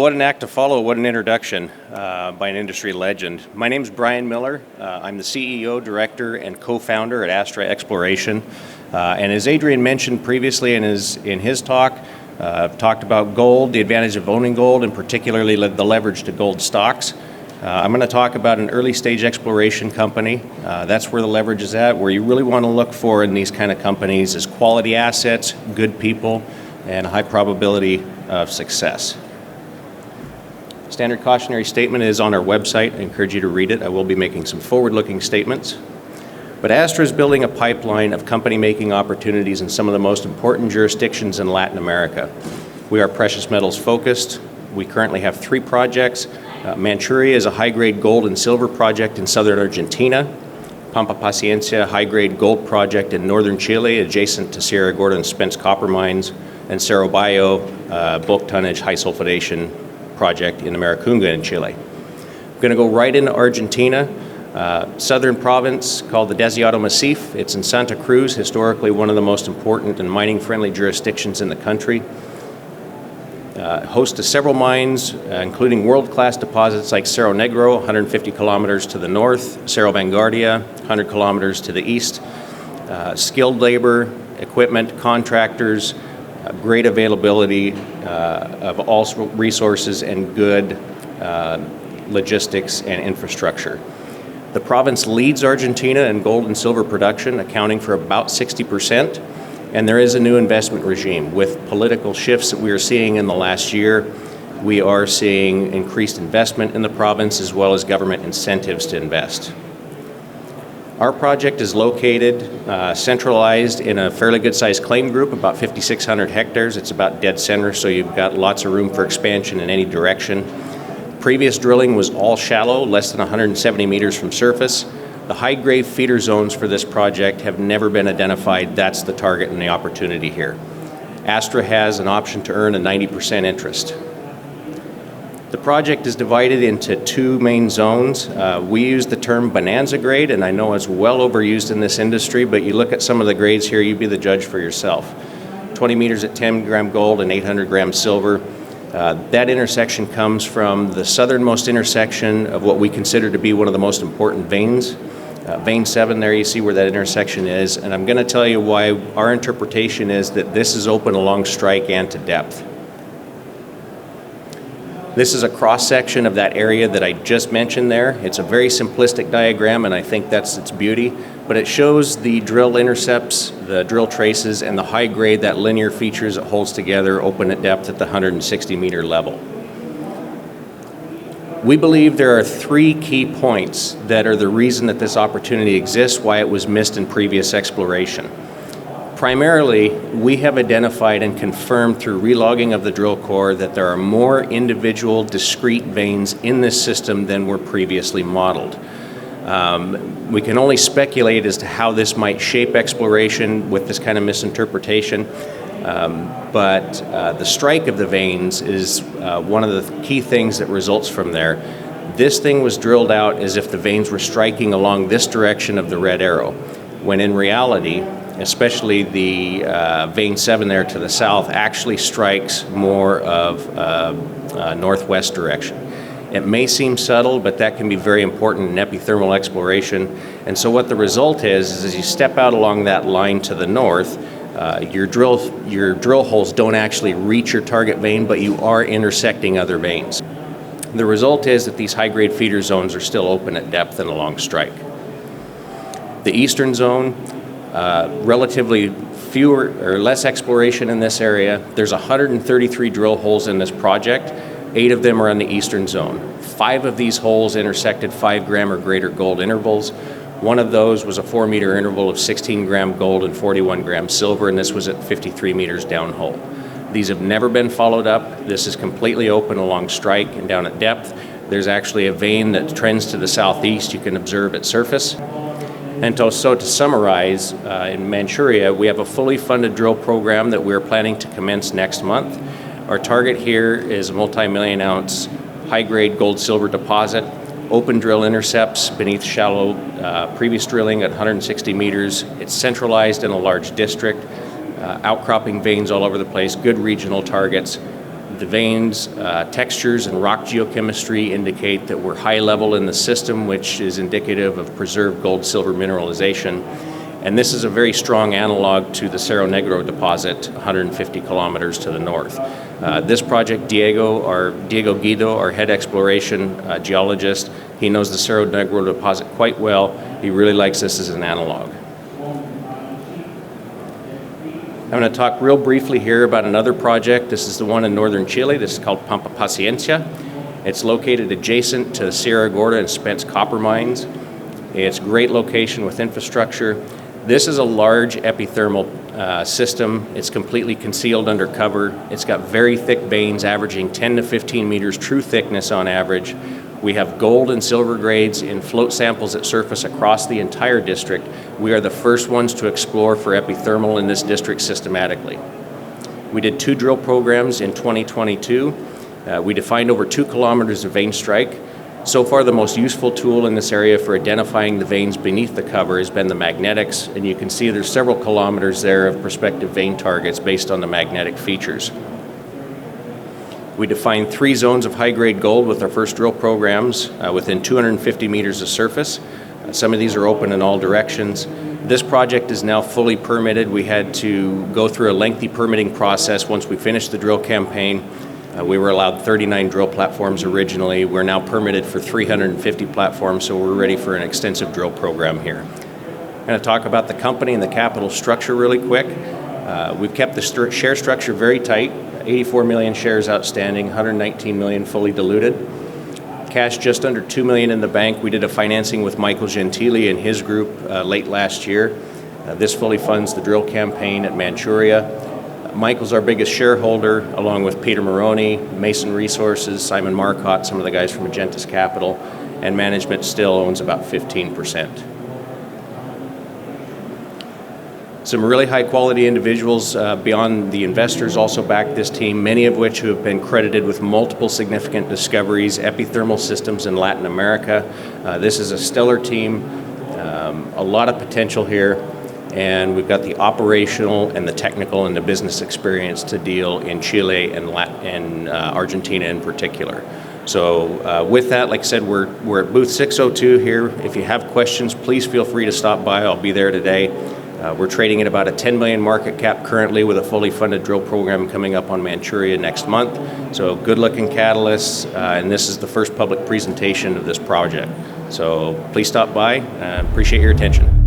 What an act to follow, what an introduction by an industry legend. My name's Brian Miller. I'm the CEO, Director, and Co-founder at Astra Exploration. And as Adrian mentioned previously in his talk, talked about gold, the advantage of owning gold, and particularly the leverage to gold stocks. I'm going to talk about an early stage exploration company. That's where the leverage is at. Where you really want to look for in these kind of companies is quality assets, good people, and a high probability of success. Standard cautionary statement is on our website. I encourage you to read it. I will be making some forward-looking statements. But Astra is building a pipeline of company-making opportunities in some of the most important jurisdictions in Latin America. We are precious metals focused. We currently have 3 projects. Manchuria is a high-grade gold and silver project in southern Argentina. Pampa Paciencia, high-grade gold project in northern Chile, adjacent to Sierra Gorda and Spence copper mines. And Cerro Bayo, bulk tonnage, high sulfidation project in Maricunga in Chile. I'm going to go right into Argentina, southern province called the Desierto Massif. It's in Santa Cruz, historically one of the most important and mining-friendly jurisdictions in the country. Host to several mines, including world-class deposits like Cerro Negro, 150 kilometers to the north, Cerro Vanguardia, 100 kilometers to the east. Skilled labor, equipment, contractors, great availability of all resources and good logistics and infrastructure. The province leads Argentina in gold and silver production, accounting for about 60%, and there is a new investment regime. With political shifts that we are seeing in the last year, we are seeing increased investment in the province as well as government incentives to invest. Our project is located centralized in a fairly good-sized claim group, about 5,600 hectares. It's about dead center, so you've got lots of room for expansion in any direction. Previous drilling was all shallow, less than 170 meters from surface. The high-grade feeder zones for this project have never been identified. That's the target and the opportunity here. Astra has an option to earn a 90% interest. The project is divided into 2 main zones. We use the term bonanza grade, and I know it's well overused in this industry, but you look at some of the grades here, you be the judge for yourself. 20 meters at 10 gram gold and 800 grams silver. That intersection comes from the southernmost intersection of what we consider to be one of the most important veins. Vein 7 there, you see where that intersection is, and I'm going to tell you why our interpretation is that this is open along strike and to depth. This is a cross-section of that area that I just mentioned there. It's a very simplistic diagram, and I think that's its beauty, but it shows the drill intercepts, the drill traces, and the high grade, that linear features it holds together, open at depth at the 160 meter level. We believe there are 3 key points that are the reason that this opportunity exists, why it was missed in previous exploration. Primarily, we have identified and confirmed through relogging of the drill core that there are more individual discrete veins in this system than were previously modeled. We can only speculate as to how this might shape exploration with this kind of misinterpretation, but the strike of the veins is one of the key things that results from there. This thing was drilled out as if the veins were striking along this direction of the red arrow, when in reality, especially the vein 7 there to the south, actually strikes more of northwest direction. It may seem subtle, but that can be very important in epithermal exploration. And so what the result is as you step out along that line to the north, your drill holes don't actually reach your target vein, but you are intersecting other veins. The result is that these high-grade feeder zones are still open at depth and along strike. The eastern zone, relatively fewer or less exploration in this area. There's 133 drill holes in this project. 8 of them are in the eastern zone. 5 of these holes intersected 5 gram or greater gold intervals. One of those was a 4 meter interval of 16 gram gold and 41 gram silver, and this was at 53 meters downhole. These have never been followed up. This is completely open along strike and down at depth. There's actually a vein that trends to the southeast you can observe at surface. And so to summarize, in Manchuria, we have a fully funded drill program that we're planning to commence next month. Our target here is a multi-million ounce high-grade gold-silver deposit, open drill intercepts beneath shallow previous drilling at 160 meters. It's centralized in a large district, outcropping veins all over the place, good regional targets. The veins, textures, and rock geochemistry indicate that we're high level in the system, which is indicative of preserved gold-silver mineralization. And this is a very strong analog to the Cerro Negro deposit, 150 kilometers to the north. This project, Diego Guido, our head exploration geologist, he knows the Cerro Negro deposit quite well. He really likes this as an analog. I'm going to talk real briefly here about another project. This is the one in northern Chile. This is called Pampa Paciencia. It's located adjacent to Sierra Gorda and Spence copper mines. It's a great location with infrastructure. This is a large epithermal system. It's completely concealed under cover. It's got very thick veins averaging 10 to 15 meters true thickness on average. We have gold and silver grades in float samples that surface across the entire district. We are the first ones to explore for epithermal in this district systematically. We did 2 drill programs in 2022. We defined over 2 kilometers of vein strike. So far, the most useful tool in this area for identifying the veins beneath the cover has been the magnetics, and you can see there's several kilometers there of prospective vein targets based on the magnetic features. We defined 3 zones of high-grade gold with our first drill programs within 250 meters of surface. Some of these are open in all directions. This project is now fully permitted. We had to go through a lengthy permitting process once we finished the drill campaign. We were allowed 39 drill platforms originally. We're now permitted for 350 platforms, so we're ready for an extensive drill program here. I'm going to talk about the company and the capital structure really quick. We've kept the share structure very tight. 84 million shares outstanding, 119 million fully diluted. Cash just under 2 million in the bank. We did a financing with Michael Gentili and his group late last year. This fully funds the drill campaign at Manchuria. Michael's our biggest shareholder, along with Peter Maroney, Mason Resources, Simon Marcotte, some of the guys from Agentis Capital, and management still owns about 15%. Some really high-quality individuals beyond the investors also back this team, many of which who have been credited with multiple significant discoveries, epithermal systems in Latin America. This is a stellar team, a lot of potential here, and we've got the operational and the technical and the business experience to deal in Chile and Argentina in particular. So with that, like I said, we're at booth 602 here. If you have questions, please feel free to stop by. I'll be there today. We're trading at about a 10 million market cap currently, with a fully funded drill program coming up on Manchuria next month. So good looking catalysts, and this is the first public presentation of this project. So please stop by. Appreciate your attention.